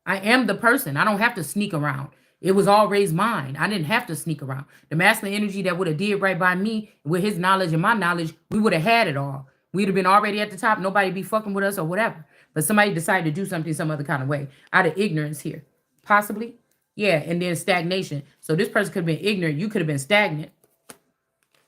I am the person. I don't have to sneak around. It was always mine. I didn't have to sneak around. The masculine energy that would have did right by me with his knowledge and my knowledge, we would have had it all. We'd have been already at the top. Nobody be fucking with us or whatever. But somebody decided to do something some other kind of way out of ignorance here. Possibly. Yeah. And then stagnation. So this person could have been ignorant. You could have been stagnant.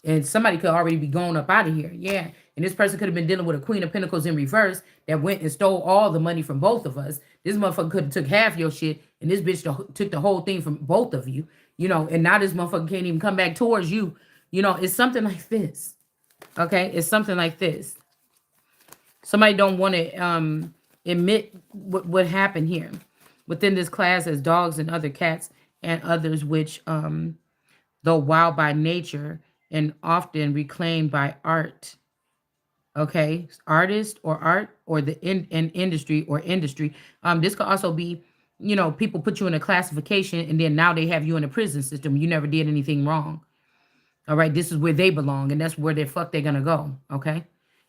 And somebody could already be going up out of here. Yeah. And this person could have been dealing with a Queen of Pentacles in reverse that went and stole all the money from both of us. This motherfucker could have took half your shit, and this bitch took the whole thing from both of you. You know, and now this motherfucker can't even come back towards you. You know, it's something like this. Okay? It's something like this. Somebody don't want to admit what happened here. Within this class as dogs and other cats and others which, though wild by nature and often reclaimed by art, okay, artist or art or the industry or industry. This could also be, you know, people put you in a classification and then now they have you in a prison system. You never did anything wrong. All right, this is where they belong and that's where they're gonna go. Okay,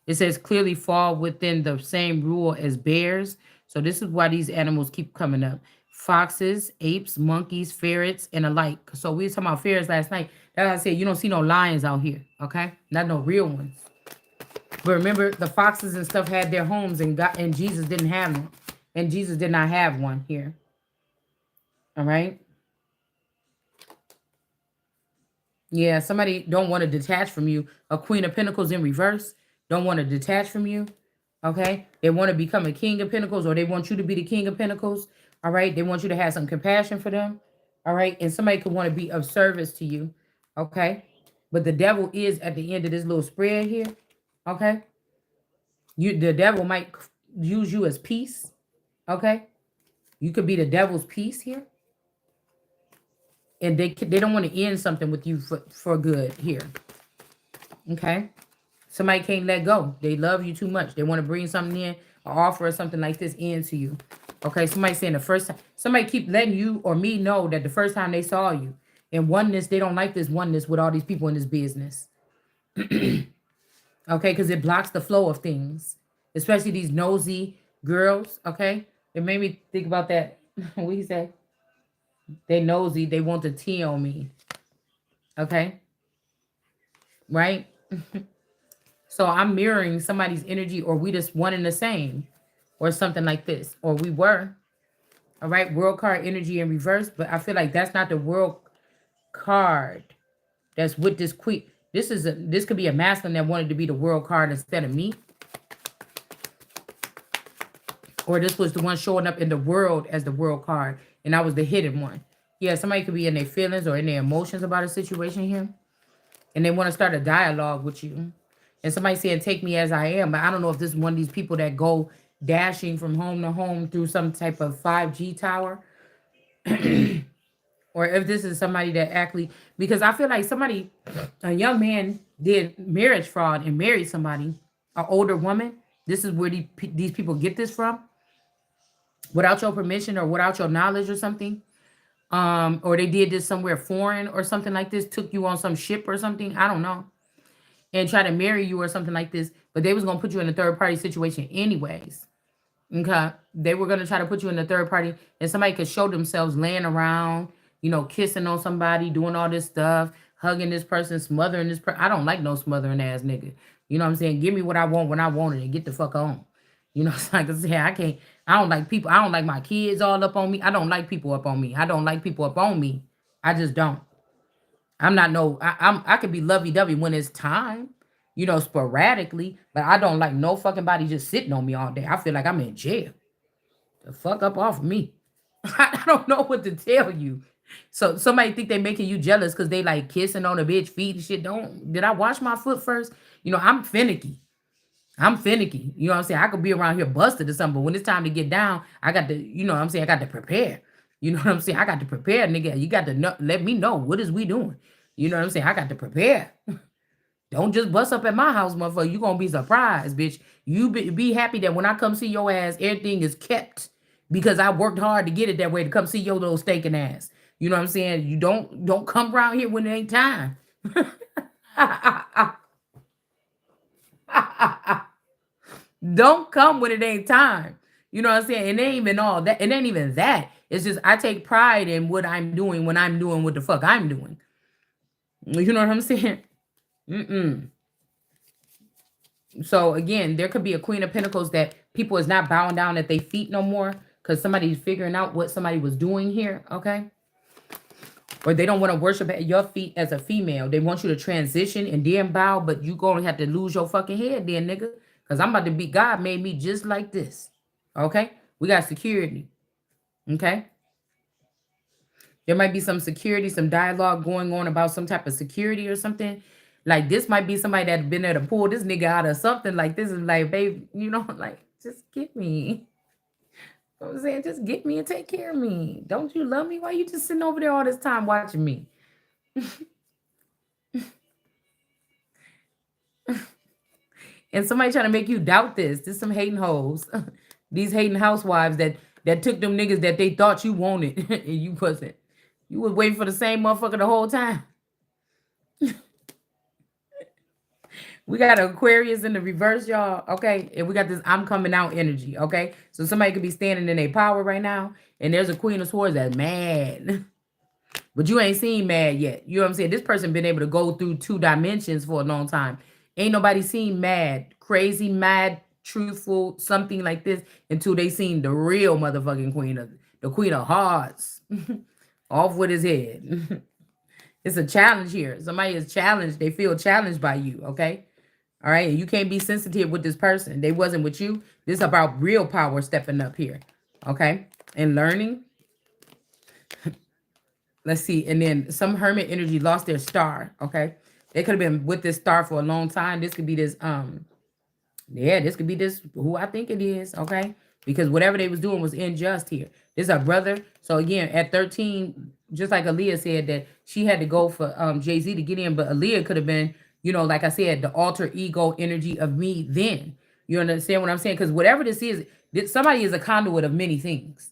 it says clearly fall within the same rule as bears. So this is why these animals keep coming up: foxes, apes, monkeys, ferrets, and alike. So we were talking about ferrets last night. That's why I said you don't see no lions out here. Okay, not no real ones. But remember, the foxes and stuff had their homes, and Jesus didn't have them, and Jesus did not have one here. All right. Yeah, somebody don't want to detach from you. A Queen of Pentacles in reverse don't want to detach from you. Okay, they want to become a King of Pentacles, or they want you to be the King of Pentacles. All right, they want you to have some compassion for them. All right, and somebody could want to be of service to you. Okay, but the devil is at the end of this little spread here. Okay, the devil might use you as peace. Okay, you could be the devil's peace here, and they don't want to end something with you for good here. Okay, somebody can't let go. They love you too much. They want to bring something in, or offer or something like this into you. Okay, somebody saying the first time, somebody keep letting you or me know that the first time they saw you in oneness, they don't like this oneness with all these people in this business. Okay, because it blocks the flow of things, especially these nosy girls. Okay, it made me think about that. What do you say? They nosy. They want the tea on me. Okay, right? So I'm mirroring somebody's energy, or we just one and the same, or something like this, or we were. All right, world card energy in reverse, but I feel like that's not the world card that's with this queen. This could be a masculine that wanted to be the world card instead of me. Or this was the one showing up in the world as the world card, and I was the hidden one. Yeah, somebody could be in their feelings or in their emotions about a situation here, and they want to start a dialogue with you. And somebody saying, take me as I am. But I don't know if this is one of these people that go dashing from home to home through some type of 5G tower. Or if this is somebody that actually, because I feel like a young man did marriage fraud and married somebody, an older woman. This is where these people get this from. Without your permission or without your knowledge or something. Or they did this somewhere foreign or something like this, took you on some ship or something. I don't know. And try to marry you or something like this. But they was going to put you in a third party situation anyways. Okay. They were going to try to put you in a third party. And somebody could show themselves laying around, you know, kissing on somebody, doing all this stuff, hugging this person, smothering this person. I don't like no smothering ass nigga. You know what I'm saying? Give me what I want when I want it and get the fuck on. You know, it's like I say, I don't like people. I don't like my kids all up on me. I don't like people up on me. I don't like people up on me. I just don't. I'm not I could be lovey-dovey when it's time, you know, sporadically, but I don't like no fucking body just sitting on me all day. I feel like I'm in jail. The fuck up off of me. I don't know what to tell you. So somebody think they making you jealous because they like kissing on a bitch feet and shit. Did I wash my foot first? You know, I'm finicky. You know what I'm saying? I could be around here busted or something, but when it's time to get down, I got to, you know what I'm saying? I got to prepare. You know what I'm saying? I got to prepare, nigga. You got to let me know, what is we doing? You know what I'm saying? I got to prepare. Don't just bust up at my house, motherfucker. You gonna be surprised, bitch. You be happy that when I come see your ass, everything is kept because I worked hard to get it that way to come see your little stinking ass. You know what I'm saying? You don't come around here when it ain't time. Don't come when it ain't time. You know what I'm saying? It ain't even all that. It ain't even that. It's just I take pride in what I'm doing when I'm doing what the fuck I'm doing. You know what I'm saying? Mm-mm. So again, there could be a Queen of Pentacles that people is not bowing down at their feet no more because somebody's figuring out what somebody was doing here, okay? Or they don't want to worship at your feet as a female. They want you to transition and then bow, but you gonna have to lose your fucking head then, nigga. Because I'm about to be, God made me just like this, okay? We got security, okay? There might be some security, some dialogue going on about some type of security or something. Like this might be somebody that's been there to pull this nigga out of something. Like this is like, babe, you know, like just get me. You know what I'm saying, just get me and take care of me. Don't you love me? Why you just sitting over there all this time watching me? And somebody trying to make you doubt this. This some hating hoes. These hating housewives that took them niggas that they thought you wanted and you wasn't. You was waiting for the same motherfucker the whole time. We got Aquarius in the reverse, y'all. Okay. And we got this I'm coming out energy. Okay. So somebody could be standing in their power right now. And there's a Queen of Swords that's mad. But you ain't seen mad yet. You know what I'm saying? This person been able to go through 2 dimensions for a long time. Ain't nobody seen mad, crazy, mad, truthful, something like this until they seen the real motherfucking the Queen of Hearts. Off with his head. It's a challenge here. Somebody is challenged. They feel challenged by you, okay? All right, and you can't be sensitive with this person. They wasn't with you. This is about real power stepping up here, okay? And learning. Let's see. And then some hermit energy lost their star, okay? They could have been with this star for a long time. This could be this, yeah, this could be this, who I think it is, okay? Because whatever they was doing was unjust here. This is a brother. So again, at 13, just like Aaliyah said that she had to go for Jay-Z to get in, but Aaliyah could have been, you know, like I said, the alter ego energy of me then. You understand what I'm saying? Because whatever this is, somebody is a conduit of many things.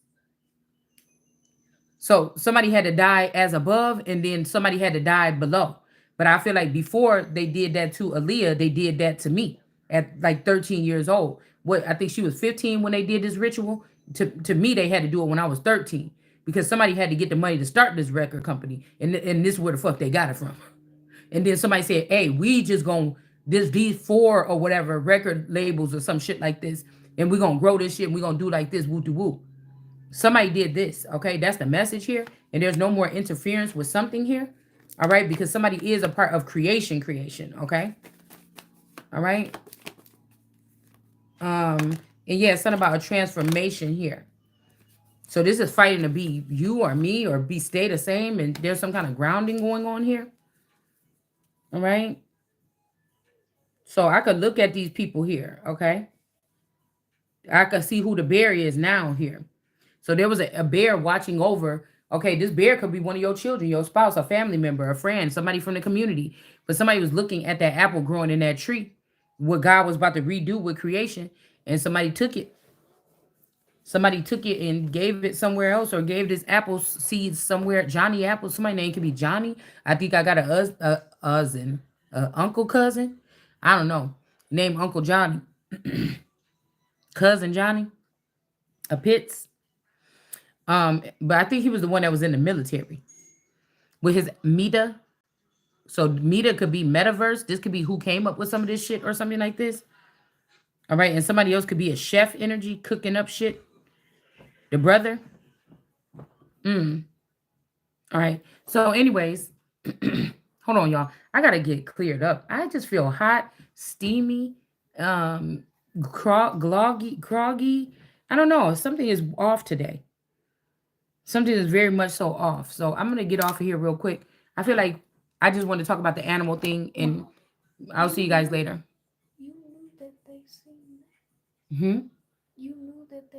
So somebody had to die as above, and then somebody had to die below. But I feel like before they did that to Aaliyah, they did that to me at like 13 years old. What I think she was 15 when they did this ritual. To me, they had to do it when I was 13 because somebody had to get the money to start this record company, and this is where the fuck they got it from. And then somebody said, "Hey, we just gonna these 4 or whatever record labels or some shit like this, and we gonna grow this shit. And we gonna do like this, woo to woo." Somebody did this, okay? That's the message here. And there's no more interference with something here, all right? Because somebody is a part of creation, okay? All right? And yeah, something about a transformation here. So this is fighting to be you or me or stay the same, and there's some kind of grounding going on here, all right? So I could look at these people here, okay? I could see who the bear is now here. So there was a bear watching over. Okay, this bear could be one of your children, your spouse, a family member, a friend, somebody from the community. But somebody was looking at that apple growing in that tree, what God was about to redo with creation, and somebody took it. Somebody took it and gave it somewhere else, or gave this apple seed somewhere. Johnny Apple, somebody's name could be Johnny. I think I got a uncle cousin. I don't know. Name Uncle Johnny. Cousin Johnny. A Pitts. But I think he was the one that was in the military with his Meta. So Meta could be metaverse. This could be who came up with some of this shit or something like this. All right. And somebody else could be a chef energy cooking up shit. The brother. All right. So anyways, hold on, y'all. I got to get cleared up. I just feel hot, steamy, groggy. I don't know. Something is off today. Something is very much so off. So I'm going to get off of here real quick. I feel like I just want to talk about the animal thing, and I'll see you guys later. You knew that they seen that. Hmm? You knew